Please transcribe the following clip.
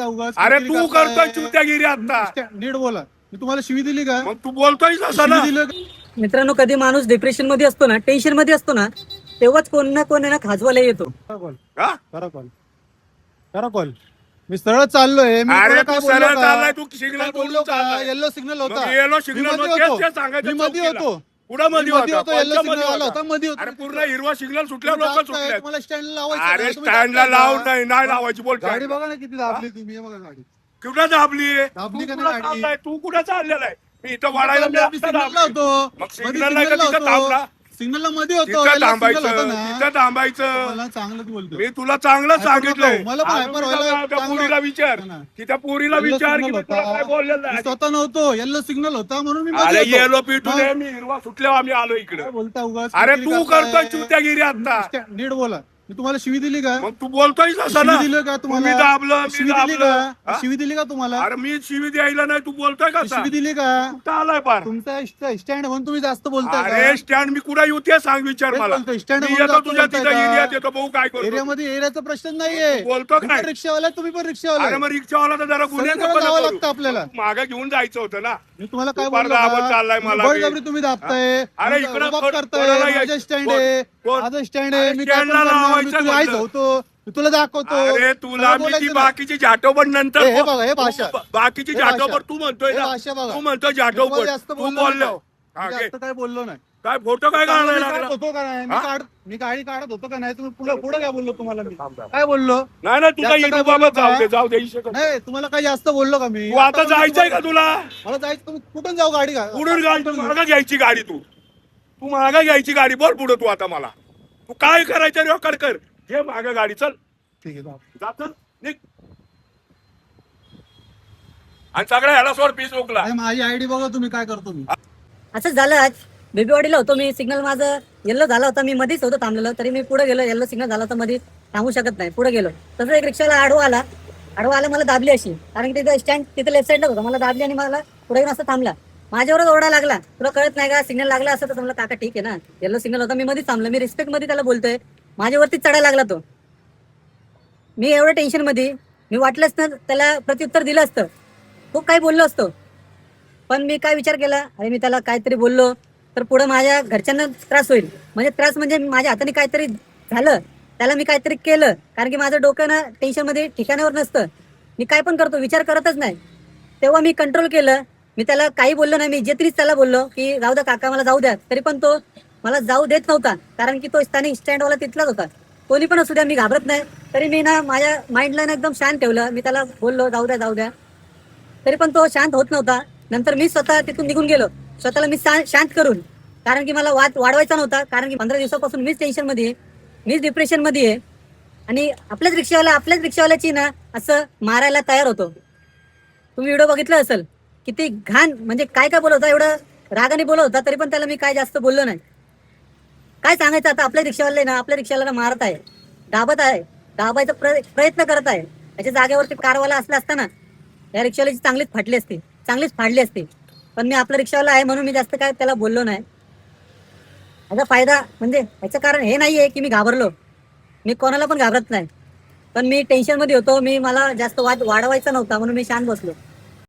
अरे तू करतोय चुत्यागिरी आता. नीट बोला. मी तुम्हाला शिवी दिली का? मग तू बोलतोय असं ना. मित्रांनो, कधी माणूस डिप्रेशन मध्ये असतो ना, टेन्शन मध्ये असतो ना, तेव्हाच कोण ना कोण आहे ना खाजवायला येतो. हा? करा कॉल. मी सरळ चाललोय. मी अरे तुला तू काय सरळ बोललो का? चाललाय, तू सिग्नल काय बोललो बोललो का? चाललाय. येलो सिग्नल होता. मग येलो सिग्नल मी मध्ये मग होतो. तेच सांगायचं मी मध्ये चौकीला. होतो. कुठं मध्ये होता? येलो कोणत्या सिग्नल मध्ये आला होता? होता. मध्ये होतो. अरे पूर्ण हिरवा सिग्नल सुटल्या लोक सुटले. तुम्हाला स्टँडला लावायचं अरे ना, तुम्ही स्टँडला दाबताय लावून का? नाही लावायची. बोल गाडी बघा ना किती दाबली तुम्ही. हे बघा गाडी. कुठं दाबली दाबली का तू नाही कुठं गाडी? चाललाय? तू कुठं चाललेला आहे? मी इथं वाढायला मी आता सिग्नलला दाबली. होतो. मग मध्ये सिग्नल नाही का सिग्नलला तिथं होतो. थांबला? सिग्नलला मध्ये होतो. तिथं येलो सिग्नल थांबायचं होता ना. तिथं थांबायचं. मला चांगलंच बोलतो. मी तुला चांगलं hyper सांगितलंय. नको. मला पण अरे hyper तुला व्हायला त्या चांगलं पोरीला विचार वाटतं ना. की त्या पोरीला येलो विचार की सिग्नल मी तुला होता. काय बोललेलं मी आहे. स्वतः नव्हतो. येलो सिग्नल होता म्हणून मी मध्ये अरे होतो. येलो पिटून मग मी हिरवा सुटल्यावर आम्ही आलो इकडे. काय बोलता उगाच? अरे किरकिर तू करताय. करतोय चुत्यागिरी आता. नीट बोला. मी तुम्हाला शिवी दिली का? मग तू बोलतोय असं ना. शिवी दिली का तुम्हाला? मी दाबलं मी शिवी दिली दाबलं. का? हा? शिवी दिली का तुम्हाला? अरे मी शिवी द्यायला नाही, तू बोलतोय का शिवी दिली का? कुठं आलाय पार? तुमचा स्टँड म्हणून तुम्ही जास्त बोलताय अरे का? स्टँड मी कुठं येऊ ते सांग, विचार तेच मला. बोलतोय, stand मी म्हणून येतो जास्त तुझ्या बोलताय तिथं का? एरियात येतो, भाऊ काय करतो. एरियामध्ये एरियाचा प्रश्न नाहीये. तू बोलतो मी काय? पण रिक्षावाला, तुम्ही पण रिक्षावाला. अरे मग रिक्षावाला तर जरा गुन्हे सगळीकडे जावं लागतं आपल्याला. मागे घेऊन जायचं होतं ना. मी तुम्हाला काय तू फार बोललो दाबत का? चाललाय मला बळजबरी बी. तुम्ही दाबताय. अरे इकडं रुबाब कोणाला करताय. यायचं? माझं स्टँड कोण? आहे. कोण? माझं स्टँड आहे. अरे मी काय पण स्टँडला करणार. मी लावायचं तुला आई म्हटलं. धावतो. मी तुला दाखवतो. अरे तुला सगळं मी बोलायचं ती ना. बाकीची जाटोपट नंतर हे बघा, हे भाषा. बाकीची हे जाटोपट भाषा. तू म्हणतोय हे ना. भाषा बघा. तू म्हणतोय मी तुम्हाला जाटोपट जास्त तू बोललो बोललो. नाही. हा, मी घे. जास्त काय बोललो नाही. काय फोटो काय मी काढायला काढत लागला? होतो का नाही? हा? मी गाडी काढत होतो का नाही? तुम्ही पुढे काय बोललो तुम्हाला मी? काय बोललो? नाही ना तुझा जास्त इकडे काय बाबा बोललो जाऊ का? दे जाऊ दे इशे कर. नाही, तुम्हाला काय जास्त बोललो का मी? तू आता जायचंय का तुला? मला जायचं. तुम्ही कुठून जाऊ गाडी का? पुढून गाडी तू मागं घ्यायची गाडी तू मागं घ्यायची गाडी. बोल पुढे तू आता मला तू काय करायचं रेकॉर्ड कर. घे मागं गाडी चल. ठीक आहे, जाऊ. जात निघ. आणि सगळ्या ह्याला सोड पीस ओकला. अरे माझी आयडी बघा तुम्ही काय करतो मी. असंच झालं आज. बेबीवाडीला होतो मी. सिग्नल माझं येल्लो झाला होता. मी मध्येच होतो थांबलेलो. तरी मी पुढे गेलो. येल्लो सिग्नल झाला होता मध्ये, थांबू शकत नाही. पुढे गेलो. तसं एक रिक्षाला आडवा आला. मला दाबली अशी. कारण की तिथे स्टँड तिथे लेफ्ट साईडला होता. मला दाबली आणि मला पुढे येऊन असं थांबला. माझ्यावरच ओरडा लागला. तुला कळत नाही का? सिग्नल लागला असं तर म्हणलं काका ठीक आहे ना. येल्लो सिग्नल होता. मी मध्येच थांबलो. मी रिस्पेक्ट मध्ये त्याला बोलतोय. माझ्यावरती चढायला लागला तो. मी एवढं टेन्शन मध्ये, मी वाटलंच ना त्याला प्रत्युत्तर दिलं असतं. खूप काही बोललो असतो. पण मी काय विचार केला, अरे मी त्याला काहीतरी बोललो तर पुढे माझ्या घरच्यांना त्रास होईल. म्हणजे माझ्या हाताने काहीतरी झालं, त्याला मी काहीतरी केलं. कारण की माझं डोकं ना टेन्शन मध्ये ठिकाणावर नसतं. मी काय पण करतो, विचार करतच नाही. तेव्हा मी कंट्रोल केलं. मी त्याला काही बोललो नाही. मी इज्जतीनेच त्याला बोललो की जाऊ द्या काका, मला जाऊ द्या. तरी पण तो मला जाऊ देत नव्हता. कारण की तो स्थानिक स्टँडवाला तिथलाच होता. कोणी पण असू द्या, मी घाबरत नाही. तरी मी ना माझ्या माइंडला ना एकदम शांत ठेवलं. मी त्याला बोललो जाऊ द्या जाऊ द्या. तरी पण तो शांत होत नव्हता. नंतर मी स्वतः तिथून निघून गेलो, स्वतःला मी शांत करून. कारण की मला वाद वाढवायचा नव्हता. कारण की 15 दिवसापासून मीच टेन्शन मध्ये आहे, मीच डिप्रेशन मध्ये आहे. आणि आपल्याच रिक्षावाल्याची ना असं मारायला तयार होतो. तुम्ही व्हिडिओ बघितला असेल, किती घाण म्हणजे काय बोलत होता. एवढं रागाने बोलत होता. तरी पण त्याला मी काय जास्त बोललो नाही. काय सांगायचं आता. आपल्या रिक्षावाले ना आपल्या रिक्षावाल्याला मारत आहे, दाबत आहे, दाबायचा प्रयत्न करत आहे. त्याच्या जागेवरती कारवाला असला असता ना, या रिक्षावाल्याची चांगलीच फाडली असती. पण मी आपला रिक्षावाला आहे म्हणून मी जास्त काय त्याला बोललो नाही. याचा फायदा म्हणजे याचं कारण हे नाहीये की मी घाबरलो. मी कोणाला पण घाबरत नाही. पण मी टेन्शन मध्ये होतो. मला जास्त वाद वाढवायचा नव्हता म्हणून मी शांत बसलो.